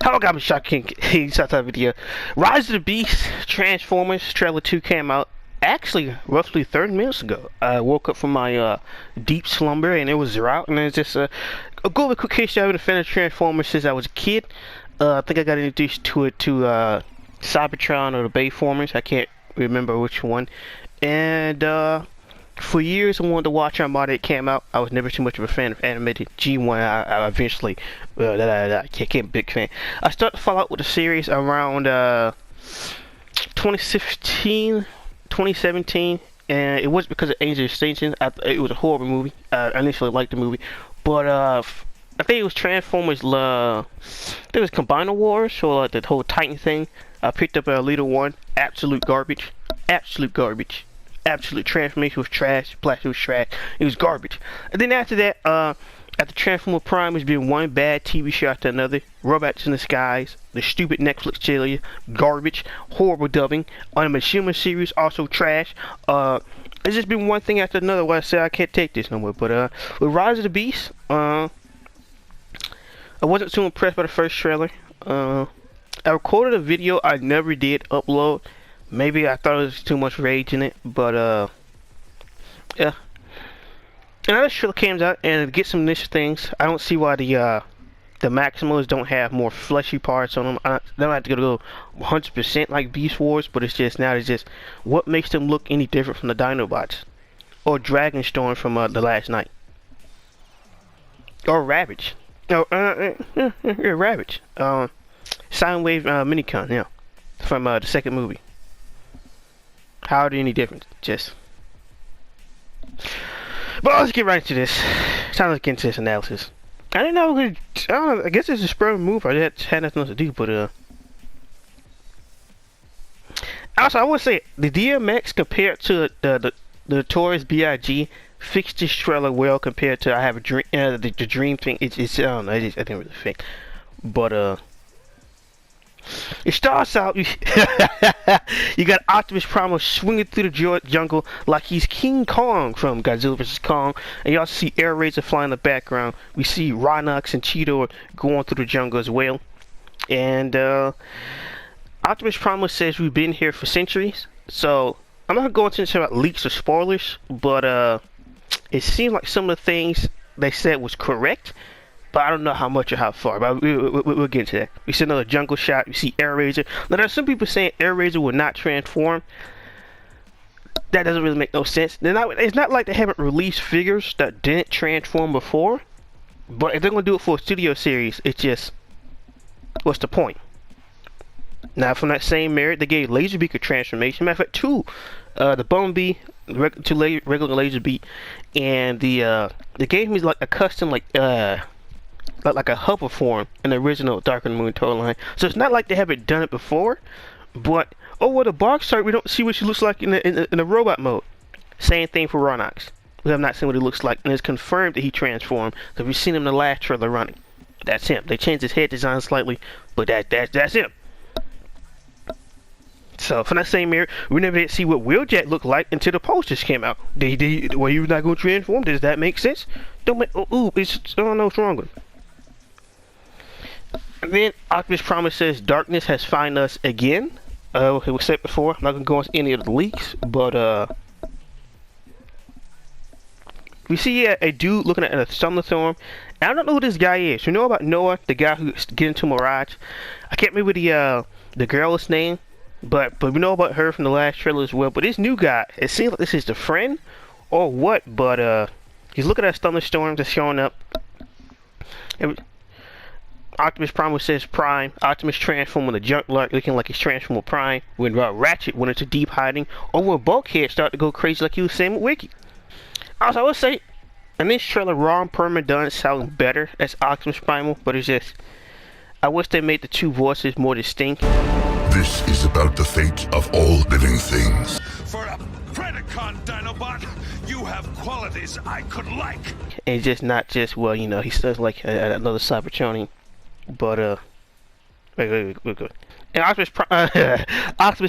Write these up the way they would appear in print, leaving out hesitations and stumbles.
How got me shocking? He shot that video. Rise of the Beast, Transformers trailer 2 came out. Actually, roughly 30 minutes ago. I woke up from my deep slumber and it was out, and it's just a quick history. I've been a fan of Transformers since I was a kid. I think I got introduced to it to Cybertron or the Bayformers. I can't remember which one. And for years I wanted to watch Armada. It came out. I was never too much of a fan of animated G1. I eventually I became a big fan. I started to fall out with the series around 2016, 2017, and it was because of Age of Extinction. It was a horrible movie. I initially liked the movie, but I think it was Transformers. There was Combiner Wars, or like the whole Titan thing. I picked up a Little One. Absolute garbage. Absolute garbage. Absolute Transformation was trash. Plastic was trash. It was garbage. And then after that, after Transformer Prime, has been one bad TV show after another. Robots in the Skies, the stupid Netflix chili, garbage, horrible dubbing. On the Machinima series, also trash. It's just been one thing after another where I said I can't take this no more. But with Rise of the Beast, I wasn't too impressed by the first trailer. I recorded a video I never did upload. Maybe I thought there was too much rage in it, but yeah. Another trailer came out and it gets some niche things. I don't see why the Maximals don't have more fleshy parts on them. They don't have to go 100% like Beast Wars, but it's just what makes them look any different from the Dinobots or Dragonstorm from the last night or Ravage. No, Ravage. Soundwave Minicon, yeah, from the second movie. How are they any different? But let's get right into this. Time to get into this analysis. I didn't know we could, I guess it's a spur move. I just had nothing else to do, but also I would say the DMX compared to the Notorious B.I.G. fixed this trailer well compared to I Have a Dream. The Dream thing. It's I don't know. I didn't really think, but it starts out, you got Optimus Prime swinging through the jungle like he's King Kong from Godzilla vs. Kong, and you also see Air Razor flying in the background. We see Rhinox and Cheetor going through the jungle as well. And Optimus Prime says we've been here for centuries. So I'm not going to into about leaks or spoilers, but it seems like some of the things they said was correct. But I don't know how much or how far. But we'll get into that. We see another jungle shot. We see Air Razor. Now there's some people saying Air Razor will not transform. That doesn't really make no sense. It's not like they haven't released figures that didn't transform before. But if they're gonna do it for a studio series, it's just, what's the point? Now from that same merit, they gave Laserbeak a transformation. Matter of fact, the Bumblebee, two regular Laserbeak, and they gave me like a custom like a hover form in the original Dark of the Moon toy line. So it's not like they haven't done it before, but over the box art we don't see what she looks like in the robot mode. Same thing for Rhinox. We have not seen what he looks like, and it's confirmed that he transformed because we've seen him in the last trailer running. That's him. They changed his head design slightly, but that's him. So from that same mirror, we never did see what Wheeljack looked like until the posters came out. Well, you not going to transform? Does that make sense? Don't make. I don't know what's wrong with him. And then Optimus Prime says darkness has found us again. It was said before. I'm not gonna go into any of the leaks, but we see a dude looking at a Thunderstorm. And I don't know who this guy is. You know about Noah, the guy who get into Mirage? I can't remember the girl's name, but we know about her from the last trailer as well. But this new guy, it seems like this is the friend or what? But he's looking at Thunderstorm that's showing up. Optimus Prime says Prime. Optimus transforming the Junklark looking like he's transforming Prime. When Ratchet went into deep hiding, or when Bulkhead started to go crazy like he was saying with Wiki. Also, I would say, in this trailer, Ron Perlman does sound better as Optimus Primal, but it's just, I wish they made the two voices more distinct. This is about the fate of all living things. For a Predacon Dinobot, you have qualities I could like. And just not just, well, you know, he sounds like another Cybertronian. But wait. And Optimus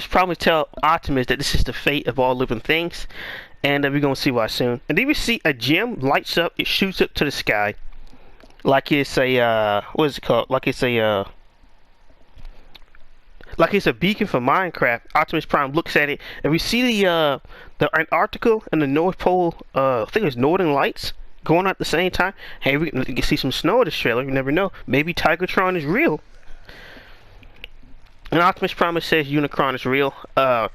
Prime tell Optimus that this is the fate of all living things, and we're gonna see why soon. And then we see a gem lights up, it shoots up to the sky, like it's a what is it called? Like it's a like it's a beacon for Minecraft. Optimus Prime looks at it, and we see the Antarctica and the North Pole. I think it's Northern Lights going on at the same time. Hey, we can see some snow in this trailer. You never know. Maybe Tigatron is real. And Optimus Prime says Unicron is real. To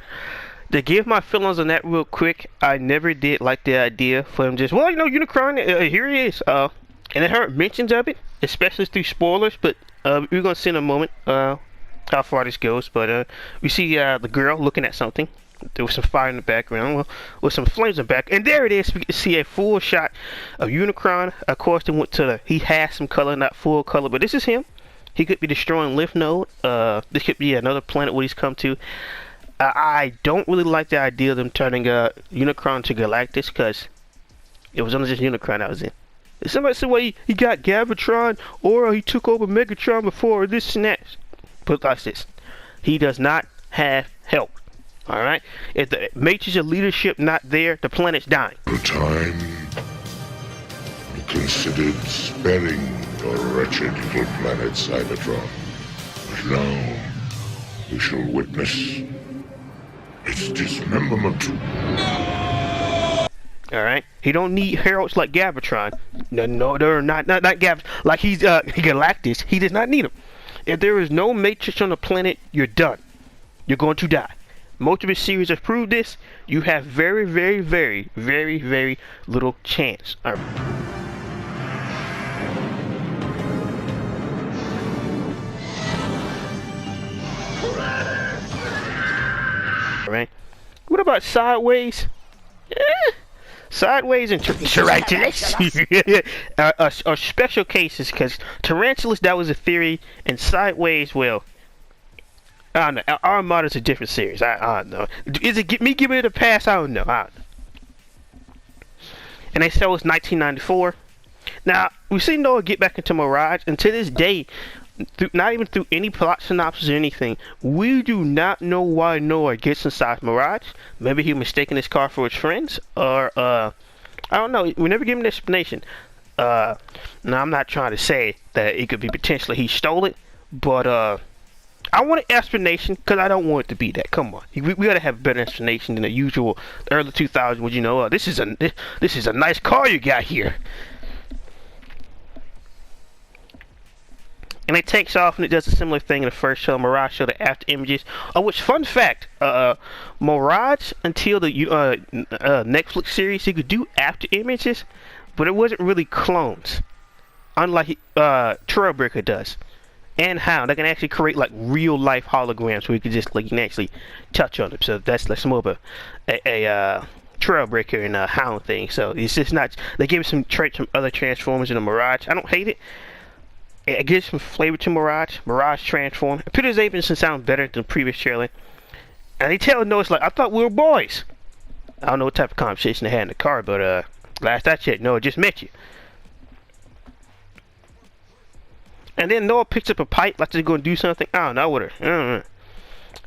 give my feelings on that real quick, I never did like the idea for him just, well, you know, Unicron, here he is. And I heard mentions of it, especially through spoilers, but we're going to see in a moment how far this goes. But we see the girl looking at something. There was some fire in the background, well, with some flames in the back. And there it is. We can see a full shot of Unicron. Of course, they went to the, he has some color, not full color, but this is him. He could be destroying Lymph Node. This could be another planet where he's come to. I don't really like the idea of them turning Unicron to Galactus, because it was only just Unicron I was in. If somebody said, well, he got Galvatron, or he took over Megatron before, or this and that. Put it like this. He does not have help. Alright? If the matrix of leadership not there, the planet's dying. For time, we considered sparing your wretched little planet Cybertron. But now, we shall witness its dismemberment. Alright? He don't need heralds like Galvatron. No, they're not Galvatron. Like he's Galactus. He does not need them. If there is no matrix on the planet, you're done. You're going to die. Most of his series have proved this. You have very, very, very, very, very little chance. All right. What about Sideways? Sideways and Tarantulas are special cases, because Tarantulas, that was a theory, and Sideways, well, I don't know. Armada's a different series. I don't know. Is it me giving it a pass? I don't know. And they sell us 1994. Now, we've seen Noah get back into Mirage, and to this day, not even through any plot synopsis or anything, we do not know why Noah gets inside Mirage. Maybe he mistaken his car for his friends, or I don't know. We never give him an explanation. Now, I'm not trying to say that it could be potentially he stole it, but I want an explanation, because I don't want it to be that. Come on, we gotta have a better explanation than the usual early 2000s. Would you know? This is a nice car you got here. And it takes off, and it does a similar thing in the first show. Mirage showed the after images. Which, fun fact, Mirage, until the Netflix series, you could do after images, but it wasn't really clones, unlike Trailbreaker does. And how they can actually create like real life holograms where you can just like you can actually touch on them. So that's more of a Trailbreaker and a Hound thing. So it's just not. They give some traits from other Transformers in the Mirage. I don't hate it. It gives some flavor to Mirage. Mirage Transform. Peter Davidson sounds better than the previous trailer. And they tell Noah, it's like, I thought we were boys. I don't know what type of conversation they had in the car, but last I checked, Noah just met you. And then Noah picks up a pipe like they're going to do something. I don't know what her.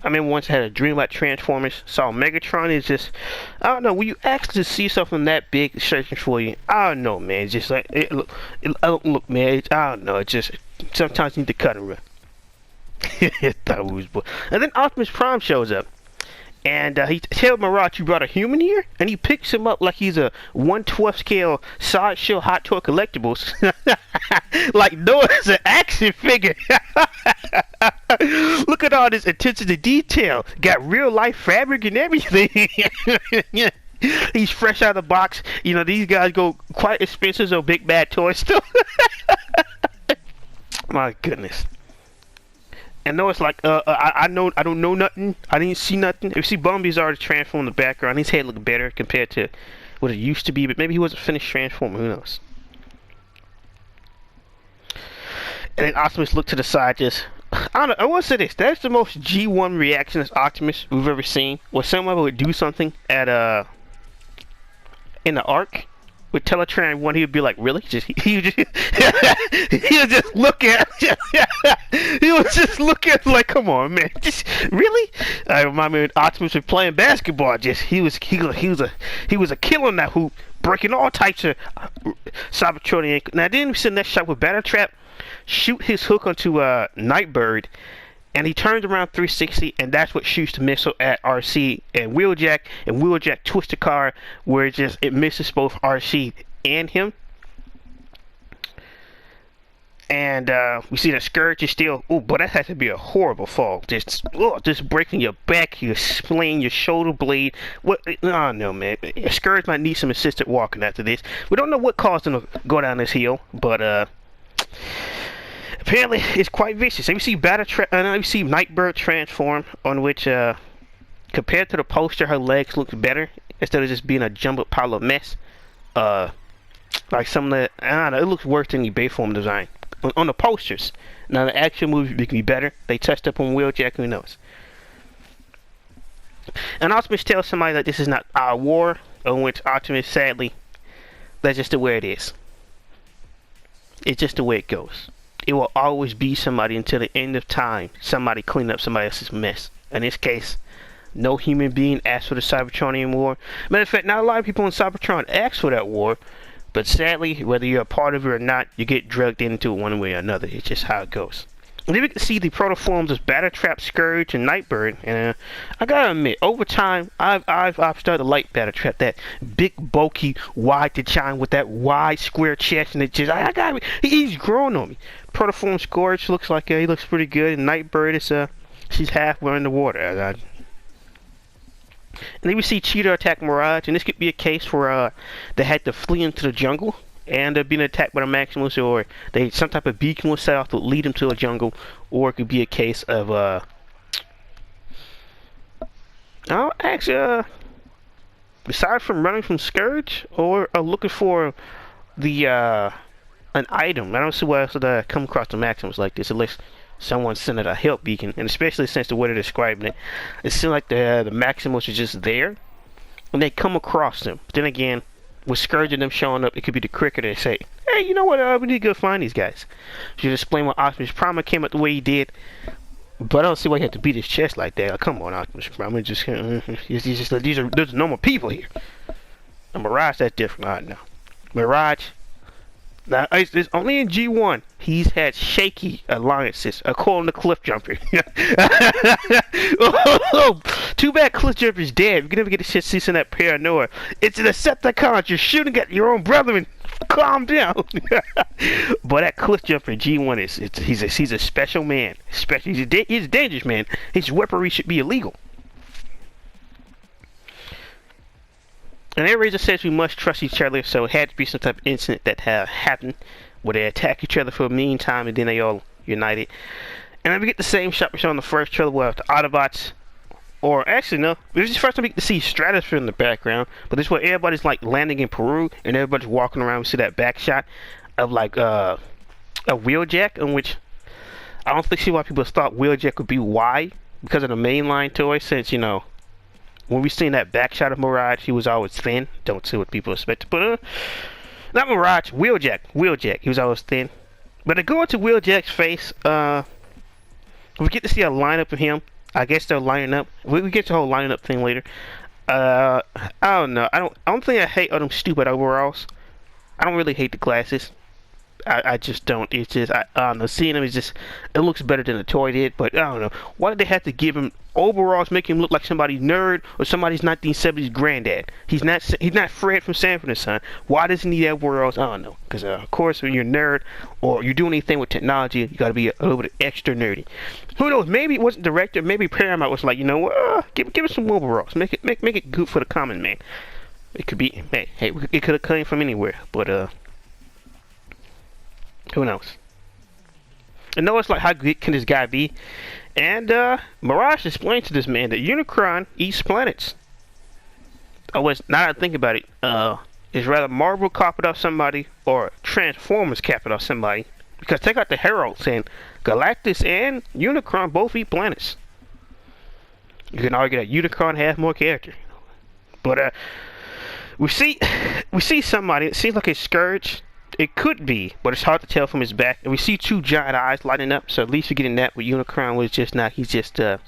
I remember once I had a dream about Transformers. Saw Megatron. Is just, I don't know. When you actually see something that big searching for you, I don't know, man. It's just like, look, man. I don't know. It's just, sometimes you need to cut and run. And then Optimus Prime shows up. And he tells Mirage, you brought a human here? And he picks him up like he's a 1/12 scale Sideshow Hot Toy Collectibles. Like Noah's an action figure. Look at all this attention to detail. Got real life fabric and everything. He's fresh out of the box. You know, these guys go quite expensive, so big bad toy stuff. My goodness. And Noah's like, I don't know nothing. I didn't see nothing. You see Bumblbee's already transformed in the background. His head looked better compared to what it used to be, but maybe he wasn't finished transforming. Who knows? And then Optimus looked to the side, just, I don't know. I want to say this. That's the most G1 reaction as Optimus we've ever seen. Where somebody would do something at in the Ark with Teletran 1, he would be like, really? He would just look at he was just looking like, come on, man, just really? I remind me when Optimus was playing basketball. Just he was a killer in that hoop, breaking all types of Cybertronian. Now then we see the next shot with Battle Trap shoot his hook onto Nightbird, and he turns around 360, and that's what shoots the missile at RC and Wheeljack. And Wheeljack twists the car where it misses both RC and him. And we see that Scourge is still, oh, but that has to be a horrible fall. Just breaking your back, your spleen, your shoulder blade. What? Oh no, man. Scourge might need some assisted walking after this. We don't know what caused him to go down this hill, but apparently it's quite vicious. And we see we see Nightbird transform, on which compared to the poster, her legs look better instead of just being a jumbled pile of mess. Like some of the, I don't know, it looks worse than the Bayform design on the posters. Now the action movie can be better. They touched up on Wheeljack, who knows? And Optimus tells somebody that this is not our war, on which Optimus, sadly, that's just the way it is. It's just the way it goes. It will always be somebody until the end of time. Somebody clean up somebody else's mess. In this case, no human being asked for the Cybertronian war. Matter of fact, not a lot of people in Cybertron asked for that war. But sadly, whether you're a part of it or not, you get drugged into it one way or another. It's just how it goes. And then we can see the protoforms of Battletrap, Scourge, and Nightbird. And I gotta admit, over time, I've started to like Battletrap. That big, bulky, wide design with that wide, square chest, and it just, he's growing on me. Protoform Scourge looks like he looks pretty good, and Nightbird is she's halfway in the water. And then we see Cheetah attack Mirage, and this could be a case where they had to flee into the jungle, and they're being attacked by the Maximus, or some type of beacon was set off to lead them to a jungle, or it could be a case of aside from running from Scourge, or looking for the an item. I don't see why else would come across the Maximus like this, unless someone sent it a help beacon, and especially since the way they're describing it, it seems like the Maximus is just there, and they come across them. But then again, with Scourge and them showing up, it could be the Cricket. They say, hey, you know what, we need to go find these guys. Should explain why Optimus Prime came up the way he did, but I don't see why he had to beat his chest like that. Like, come on, Optimus Prime, these are there's normal people here. And Mirage, that's different. I know. Mirage, now, it's only in G1 he's had shaky alliances, according to Cliff Jumper. Oh, too bad Cliff Jumper's dead. We can never get to see some of that paranoia. It's an Decepticons. You're shooting at your own brethren. Calm down. But that Cliff Jumper in G1 he's a special man. He's a dangerous man. His weaponry should be illegal. And Airazor says we must trust each other, so it had to be some type of incident that happened where they attack each other for a meantime and then they all united. And then we get the same shot we saw in the first trailer with the Autobots. Or actually no, this is the first time we get to see Stratosphere in the background, but this is where everybody's like landing in Peru and everybody's walking around. We see that back shot of like a Wheeljack, in which I don't see why people thought Wheeljack would be wide because of the mainline toy, since, you know, when we seen that back shot of Mirage, he was always thin. Don't see what people expect. But not Mirage, Wheeljack. He was always thin. But to go into Wheeljack's face, we get to see a lineup of him. I guess they're lining up. We get to the whole lining up thing later. I don't know. I don't think I hate all them stupid overalls. I don't really hate the glasses. I just don't. It's just, I don't know. Seeing him is just, it looks better than the toy did. But I don't know. Why did they have to give him overalls, make him look like somebody's nerd or somebody's 1970s granddad? He's not Fred from Sanford and Son. Why does he need overalls? I don't know. Because of course, when you're a nerd or you're doing anything with technology, you got to be a little bit extra nerdy. Who knows? Maybe it wasn't director. Maybe Paramount was like, you know what? Give us some overalls. Make it good for the common man. It could be. Hey, it could have come from anywhere. But who knows? I know it's like, how good can this guy be? And Mirage explained to this man that Unicron eats planets. Now that I think about it, it's rather Marvel copied off somebody or Transformers copied off somebody. Because take out the Herald saying Galactus and Unicron both eat planets. You can argue that Unicron has more character. But we see somebody, it seems like a Scourge. It could be, but it's hard to tell from his back. And we see two giant eyes lighting up, so at least we're getting that. With Unicron was just not, he's just not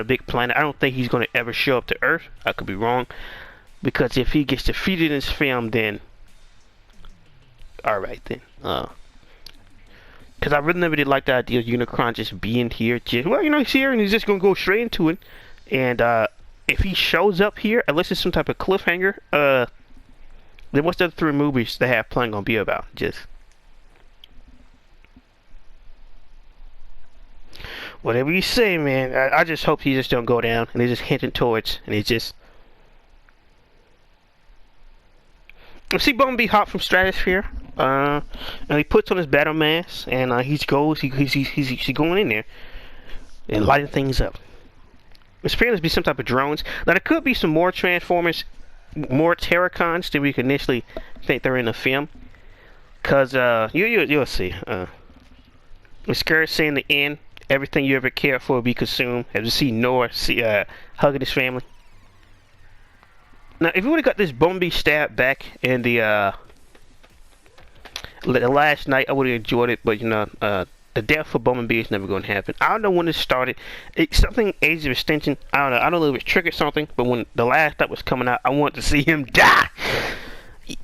a big planet. I don't think he's going to ever show up to Earth. I could be wrong, because if he gets defeated in this film, then alright then. Because I really never did like the idea of Unicron just being here. Just, well, you know, he's here and he's just going to go straight into it. And if he shows up here, unless it's some type of cliffhanger, then what's the other 3 movies they have playing going to be about? Just whatever you say, man. I just hope he just don't go down and he's just hinting towards, and he's just. I see Bumblebee hop from Stratosphere, and he puts on his battle mask, and he's going in there and lighting things up. It's apparently to be some type of drones. Now there could be some more Transformers, more Terracons than we could initially think they're in the film, cause you'll see. It's scary seeing the end. Everything you ever cared for will be consumed. As you see Noah hugging his family. Now, if you would have got this Bumblebee stab back in the last night, I would have enjoyed it. But you know, the death of Bumblebee is never going to happen. I don't know when it started. It's something Age of Extinction. I don't know. I don't know if it triggered something. But when the last that was coming out, I wanted to see him die.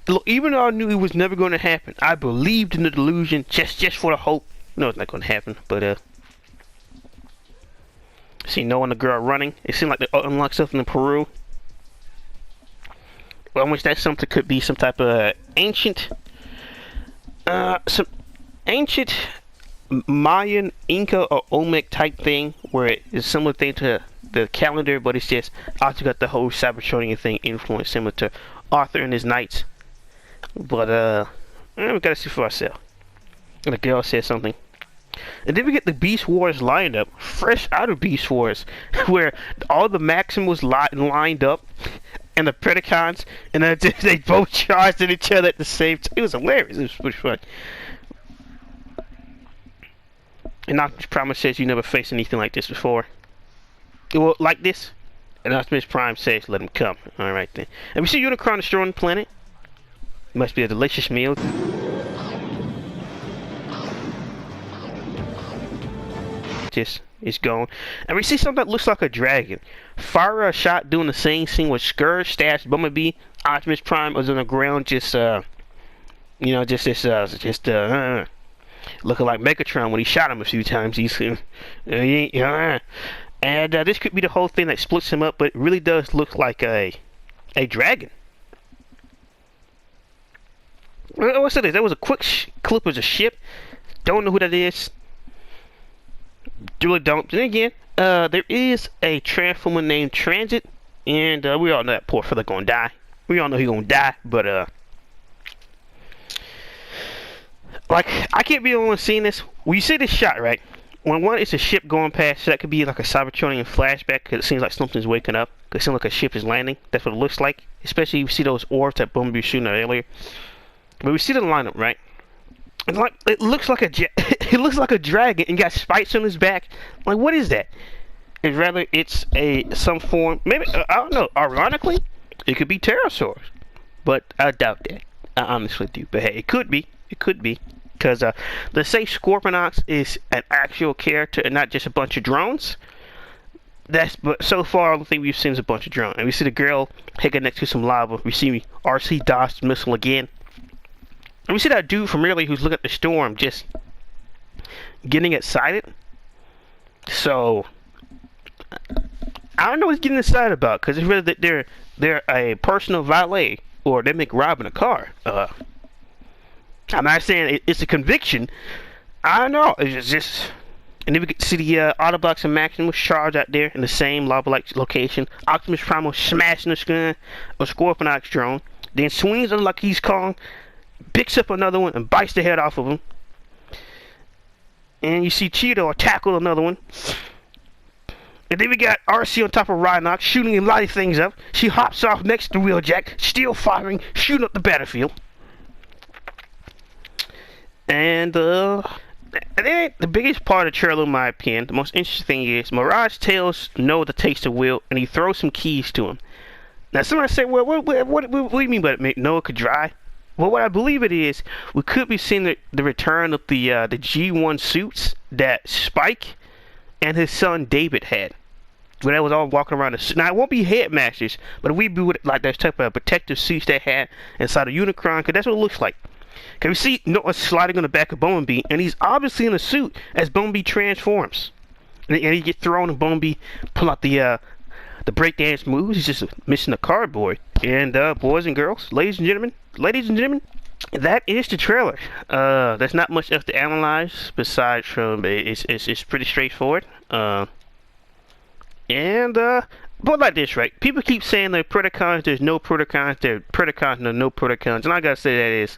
Look, even though I knew it was never going to happen, I believed in the delusion just for the hope. No, it's not going to happen. But see Noah and the girl running. It seemed like they unlocked something in Peru. Well, I wish that something could be some type of ancient, Mayan, Inca, or Olmec type thing, where it's a similar thing to the calendar, but it's just also got the whole Cybertronian thing influence, similar to Arthur and his knights. But we gotta see for ourselves. And the girl said something. And then we get the Beast Wars lined up, fresh out of Beast Wars, where all the Maximals lined up, and the Predacons, and then they both charged at each other at the same time. It was hilarious. It was pretty fun. And Optimus Prime says you never faced anything like this before. Well, like this? And Optimus Prime says, let him come. Alright then. And we see Unicron destroying the planet. It must be a delicious meal. Just is gone. And we see something that looks like a dragon. Fire a shot doing the same scene with Scourge, Stash, Bumblebee. Optimus Prime was on the ground just looking like Megatron when he shot him a few times. And this could be the whole thing that splits him up, but it really does look like a dragon. What's that? That was a quick clip of a ship. Don't know who that is. Really don't. Then again, there is a Transformer named Transit, and we all know that poor fella gonna die. We all know he gonna die, but like, I can't be the only one seeing this. When you see this shot, right? When one is a ship going past, so that could be like a Cybertronian flashback, because it seems like something's waking up. Because it seems like a ship is landing. That's what it looks like. Especially if you see those orbs that Bumblebee was shooting at earlier. But we see the lineup, right? It's like, it looks like it looks like a dragon and got spikes on his back. Like, what is that? And rather, it's some form. Maybe I don't know. Ironically, it could be pterosaurs, but I doubt that. I honestly do. But hey, it could be. It could be. Because they say Scorponok is an actual character and not just a bunch of drones. But so far, the thing we've seen is a bunch of drones. And we see the girl hanging next to some lava. We see RC dodged missile again. And we see that dude from earlier who's looking at the storm just getting excited. So I don't know what he's getting excited about, because it's really that they're a personal valet, or they make robbing a car. I'm not saying it's a conviction. I don't know. It's just. And then we get to see the Autobots and Maximus charge out there in the same lava-like location. Optimus Prime smashing the screen of Scorponok's drone. Then swings on like he's Kong, picks up another one and bites the head off of him. And you see Cheeto tackle another one. And then we got RC on top of Rhinox shooting and lighting things up. She hops off next to Wheeljack, still firing, shooting up the battlefield. And then the biggest part of the trailer, in my opinion, the most interesting thing is Mirage tells Noah to taste the wheel, and he throws some keys to him. Now, somebody say, well, what do you mean by it? Noah could drive? Well, what I believe it is, we could be seeing the return of the G1 suits that Spike and his son David had. When they was all walking around the. Now, it won't be headmasters, but we be with like that type of protective suits they had inside of Unicron, because that's what it looks like. Can we see Noah sliding on the back of Bumblebee, and he's obviously in a suit as Bumblebee transforms. And he gets thrown, and Bumblebee pull out the breakdance moves. He's just missing the cardboard. And boys and girls, ladies and gentlemen, that is the trailer. There's not much else to analyze besides from it's pretty straightforward. But like this, right? People keep saying there are Predacons, there's no Predacons, there are Predacons, there's no Predacons. And I gotta say that is,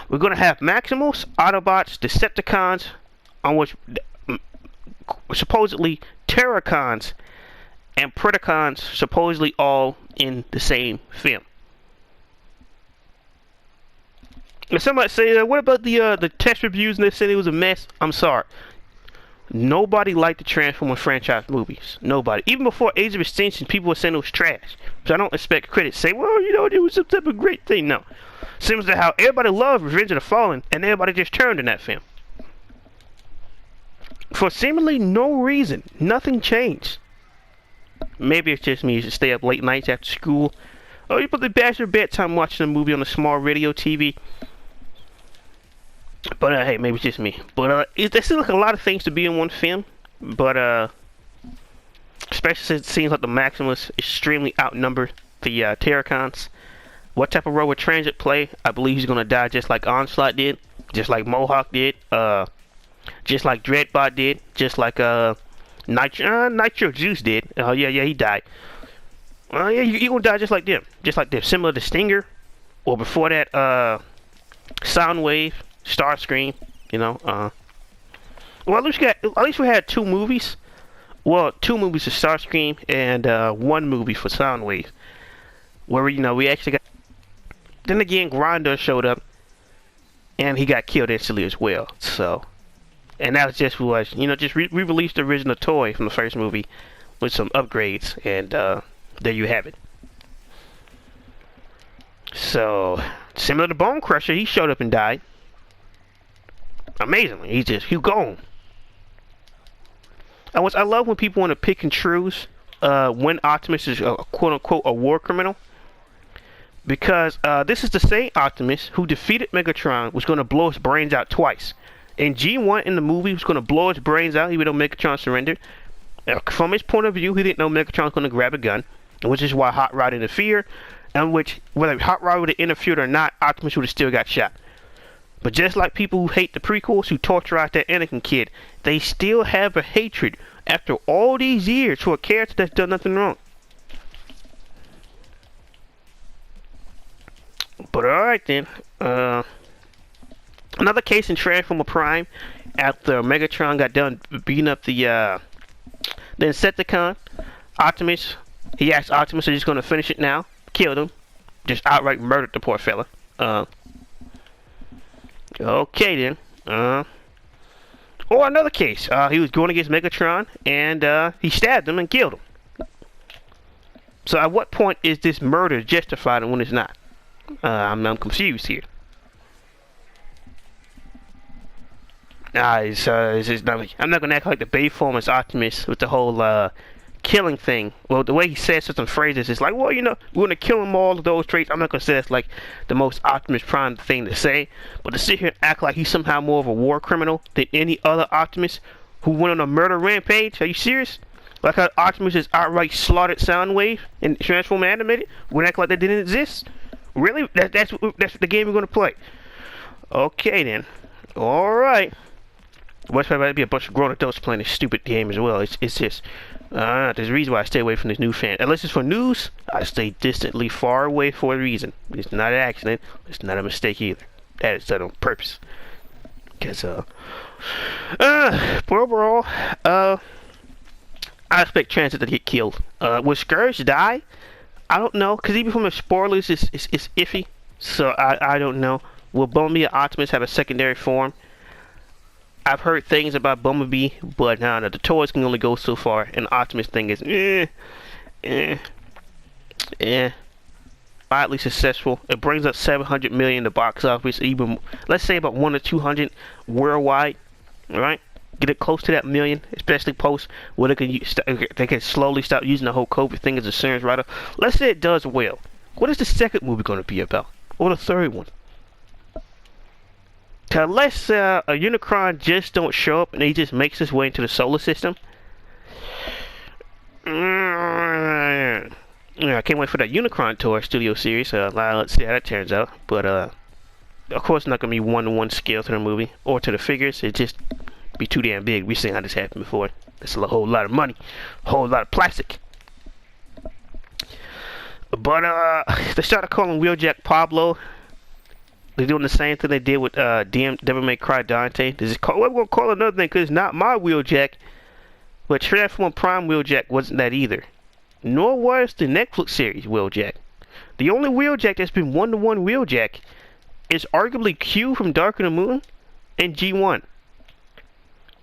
we're gonna have Maximals, Autobots, Decepticons, on which supposedly Terracons and Predacons supposedly all in the same film. And somebody say, what about the test reviews and they said it was a mess? I'm sorry. Nobody liked the Transformers franchise movies. Nobody. Even before Age of Extinction, people were saying it was trash. So I don't expect critics to say, well, you know, it was some type of great thing. No. Similar to how everybody loved Revenge of the Fallen, and everybody just turned in that film. For seemingly no reason. Nothing changed. Maybe it's just me. You should stay up late nights after school. Oh, you put the bash your bedtime watching a movie on a small radio TV. But hey, maybe it's just me. But there seems like a lot of things to be in one film. But especially since it seems like the Maximus extremely outnumber the Terracons. What type of role would Transit play? I believe he's gonna die just like Onslaught did, just like Mohawk did, just like Dreadbot did, just like Nitro Juice did. Oh yeah, he died. Yeah, you gonna die just like them, similar to Stinger, or before that, Soundwave. Starscream, you know. Well, at least we had two movies. Well, two movies for Starscream and one movie for Soundwave, where we actually got. Then again, Grindr showed up, and he got killed instantly as well. So, and that was just re-released the original toy from the first movie with some upgrades, and there you have it. So, similar to Bone Crusher, he showed up and died. Amazingly, he's gone. I love when people want to pick and choose when Optimus is quote unquote a war criminal, because this is the same Optimus who defeated Megatron, was going to blow his brains out twice. In G1 in the movie, was going to blow his brains out even though Megatron surrendered. From his point of view, he didn't know Megatron was going to grab a gun, which is why Hot Rod interfered, and which whether Hot Rod would have interfered or not, Optimus would have still got shot. But just like people who hate the prequels, who tortured that Anakin kid, they still have a hatred after all these years for a character that's done nothing wrong. But alright then. Another case in Transformer Prime, after Megatron got done beating up the Insecticon, Optimus, he asked Optimus if he's going to finish it now, killed him, just outright murdered the poor fella. Okay then. Or another case. He was going against Megatron and he stabbed him and killed him. So at what point is this murder justified and when it's not? I'm confused here. I'm not gonna act like the Bayformers Optimus with the whole killing thing. Well, the way he says certain phrases is like, well, we're gonna kill him all of those traits. I'm not gonna say that's like the most Optimus Prime thing to say, but to sit here and act like he's somehow more of a war criminal than any other Optimus who went on a murder rampage. Are you serious? Like how Optimus just outright slaughtered Soundwave and Transform Animated? We're act like that didn't exist? Really? That's the game we're gonna play. Okay then. All right. What's probably be a bunch of grown adults playing this stupid game as well. It's just there's a reason why I stay away from this new fan. Unless it's for news, I stay distantly far away for a reason. It's not an accident. It's not a mistake either. That is done on purpose. Because but overall, I expect Transit to get killed. Will Scourge die? I don't know, because even from the spoilers, it's iffy. So I don't know. Will Bumblebee and Optimus have a secondary form? I've heard things about Bumblebee, but now the toys can only go so far, and the Optimus thing is mildly successful. It brings up 700 million in the box office, even let's say about 100 or 200 worldwide. All right, get it close to that million, especially post where they can slowly stop using the whole COVID thing as a serious writer. Let's say it does well. What is the second movie going to be about, or the third one? unless a Unicron just don't show up and he just makes his way into the solar system. Yeah, I can't wait for that Unicron tour studio series. Let's see how that turns out. But of course, not gonna be one-to-one scale to the movie or to the figures. It just be too damn big. We've seen how this happened before. That's a whole lot of money, a whole lot of plastic. But they started calling Wheeljack Pablo. They're doing the same thing they did with Devil May Cry Dante. We're gonna call it another thing because it's not my Wheeljack. But Transformer Prime Wheeljack wasn't that either. Nor was the Netflix series Wheeljack. The only Wheeljack that's been one-to-one Wheeljack is arguably Q from Dark of the Moon and G1.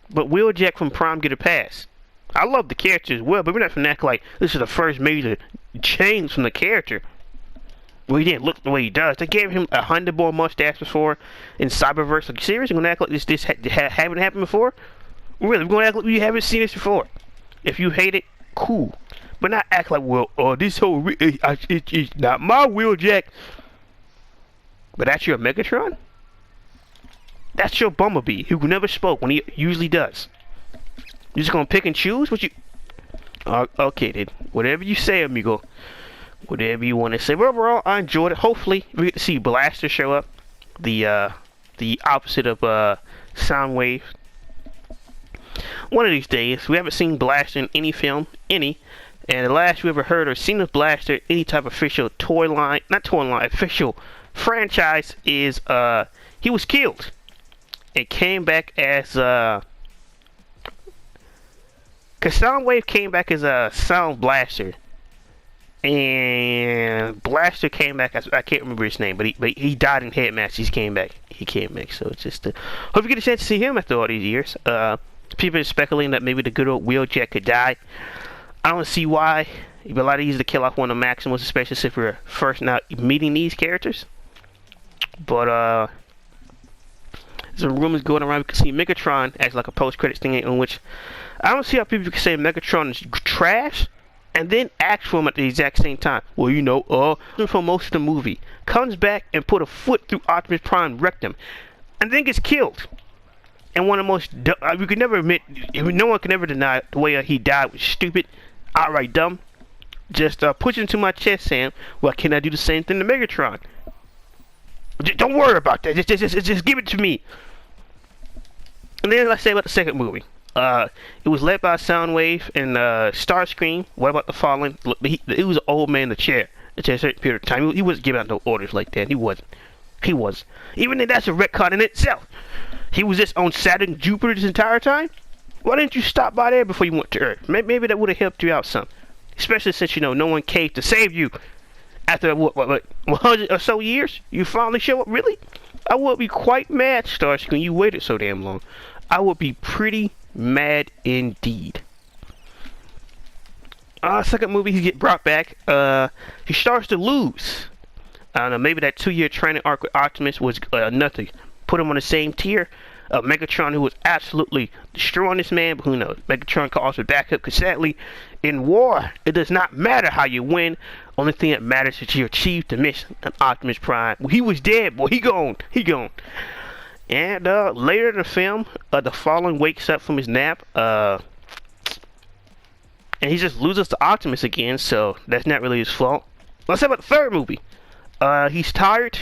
But Wheeljack from Prime get a pass. I love the character as well, but we're not gonna act like this is the first major change from the character. Well, he didn't look the way he does. They gave him a Honda mustache before in Cyberverse. Like, seriously, gonna act like this haven't happened before? Really, we're gonna act like we haven't seen this before. If you hate it, cool. But not act like, well, this whole it's not my Wheeljack. But that's your Megatron? That's your Bumblebee, who never spoke when he usually does. You're just gonna pick and choose what you... okay, then. Whatever you say, amigo. Whatever you want to say. But overall, I enjoyed it. Hopefully, we get to see Blaster show up. The opposite of Soundwave. One of these days. We haven't seen Blaster in any film. And the last we ever heard or seen of Blaster, any type of official official franchise is, he was killed. It came back as, cause Soundwave came back as a Sound Blaster. And Blaster came back as, I can't remember his name, but he died in Headmaster. He came back, so it's just, hope you get a chance to see him after all these years. People are speculating that maybe the good old Wheeljack could die. I don't see why. It'd be a lot easier to kill off one of the Maximus, especially if we're first not meeting these characters. But some rumors going around. We can see Megatron as like a post-credits thing, in which I don't see how people can say Megatron is trash and then act for him at the exact same time. Well, you know, for most of the movie, comes back and put a foot through Optimus Prime rectum, and then gets killed. And one of the most, we could never admit, no one can ever deny the way he died was stupid, outright dumb. Just push it into my chest saying, well, can I do the same thing to Megatron? Don't worry about that. Just give it to me. And then let's say about the second movie. It was led by Soundwave and Starscream. What about the Fallen? He was an old man in the chair. It's a certain period of time. He wasn't giving out no orders like that. He wasn't. Even though that's a retcon in itself. He was just on Saturn, Jupiter this entire time? Why didn't you stop by there before you went to Earth? Maybe that would have helped you out some. Especially since, you know, no one came to save you. After, what 100 or so years? You finally show up? Really? I would be quite mad, Starscream. You waited so damn long. I would be pretty mad indeed. Second movie, he get brought back. He starts to lose. I don't know, maybe that 2-year training arc with Optimus was nothing. Put him on the same tier. Megatron, who was absolutely destroying this man, but who knows? Megatron can also back up, because sadly, in war, it does not matter how you win. Only thing that matters is you achieve the mission of Optimus Prime. Well, he was dead, boy. He gone. And later in the film, the Fallen wakes up from his nap, and he just loses to Optimus again, so that's not really his fault. Let's talk about the third movie. He's tired,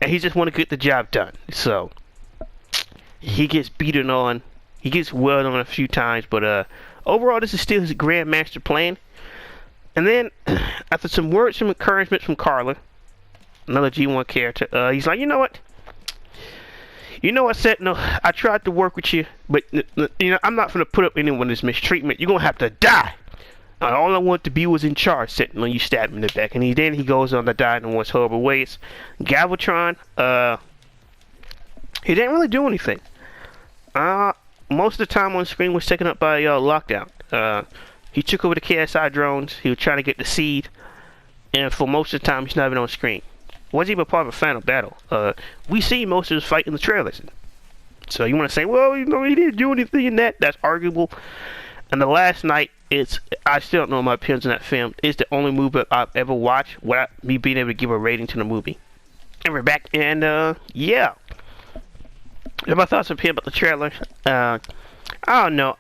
and he just want to get the job done. So he gets beaten on. He gets welled on a few times, but overall, this is still his grand master plan. And then, after some words of encouragement from Carla, another G1 character, he's like, you know what? Sentinel, I tried to work with you, but you know, I'm not gonna put up anyone this mistreatment. You're gonna have to die. All I wanted to be was in charge, Sentinel. You stabbed him in the back, and then he goes on to die in the most horrible ways. Galvatron, he didn't really do anything. Most of the time on screen was taken up by Lockdown. He took over the KSI drones. He was trying to get the seed, and for most of the time, he's not even on screen. Wasn't even part of a final battle. We see most of his fight in the trailers. So you want to say, well, you know, he didn't do anything in that. That's arguable. And the last night, I still don't know my opinions on that film. It's the only movie I've ever watched without me being able to give a rating to the movie. And we're back, and yeah. My thoughts up here about the trailer. I don't know.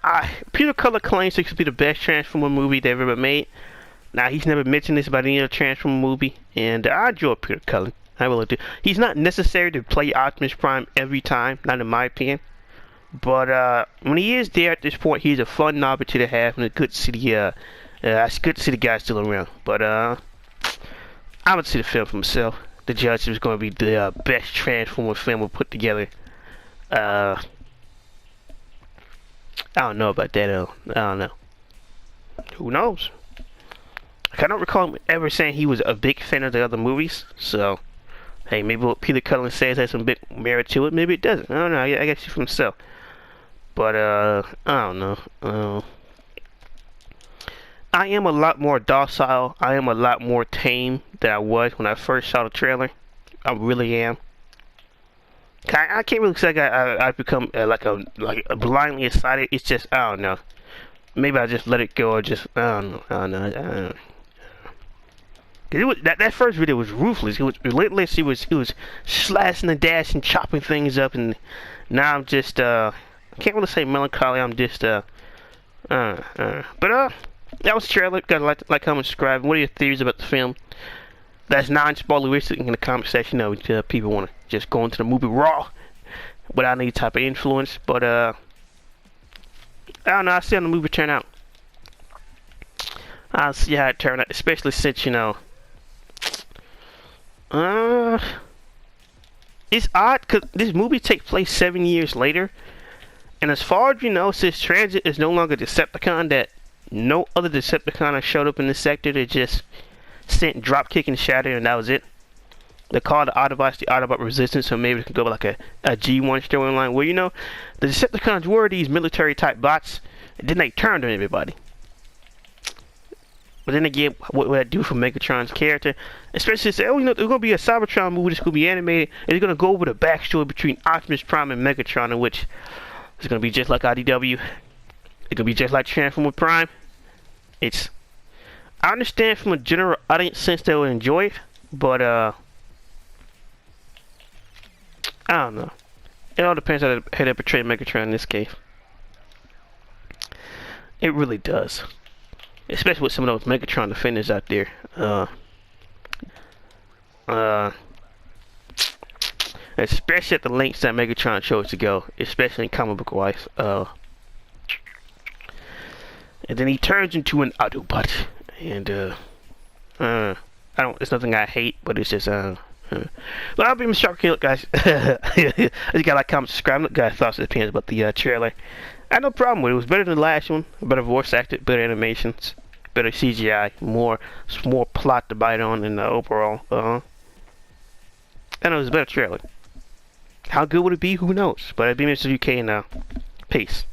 Peter Cullen claims it could be the best Transformer movie they've ever made. Now, he's never mentioned this about any other Transformer movie, and I enjoy Peter Cullen. I really do. He's not necessary to play Optimus Prime every time, not in my opinion. But when he is there at this point, he's a fun novelty to have, and it's good to see the guy still around. But I would see the film for myself. The judge was going to be the best Transformer film we put together. I don't know about that. I don't know. Who knows? I don't recall him ever saying he was a big fan of the other movies. So, hey, maybe what Peter Cullen says has some big merit to it. Maybe it doesn't. I don't know. I guess he's for himself. But I don't know. I am a lot more docile. I am a lot more tame than I was when I first saw the trailer. I really am. I can't really say I've become like a blindly excited. It's just I don't know. Maybe I just let it go or just I don't know. That first video was ruthless. It was relentless. It was slashing and dashing, chopping things up, and now I'm just I can't really say melancholy. I'm just but that was the trailer. Guys, like, comment, subscribe. What are your theories about the film? That's non-spoileristic in the comment section. People want to just go into the movie raw without any type of influence. But I don't know. I'll see how the movie turn out. I'll see how it turn out, especially since it's odd because this movie takes place 7 years later, and as far as you know, since Transit is no longer Decepticon, that no other Decepticon has showed up in this sector. They just sent Dropkick and Shatter, and that was it. They called the Autobots the Autobot Resistance, so maybe it can go like a G1 storyline where the Decepticons were these military type bots, and then they turned on everybody. But then again, what would that do for Megatron's character? Especially say, there's gonna be a Cybertron movie that's gonna be animated, and it's gonna go over the backstory between Optimus Prime and Megatron, in which it's gonna be just like IDW. It's gonna be just like Transformer Prime. I understand from a general audience sense they will enjoy it, but I don't know. It all depends on how they portray Megatron in this case. It really does. Especially with some of those Megatron defenders out there. Especially at the lengths that Megatron chose to go, especially in comic book wise. And then he turns into an Autobot, and it's nothing I hate, but it's just well, I'll be Mr. Shark. Look, guys, you gotta like, comment, subscribe. Look, guys, thoughts and opinions about the trailer. I had no problem with it. It was better than the last one. Better voice acted, better animations, better CGI, more plot to bite on in the overall. And it was a better trailer. How good would it be? Who knows? But I'd be Mr. UK now. Peace.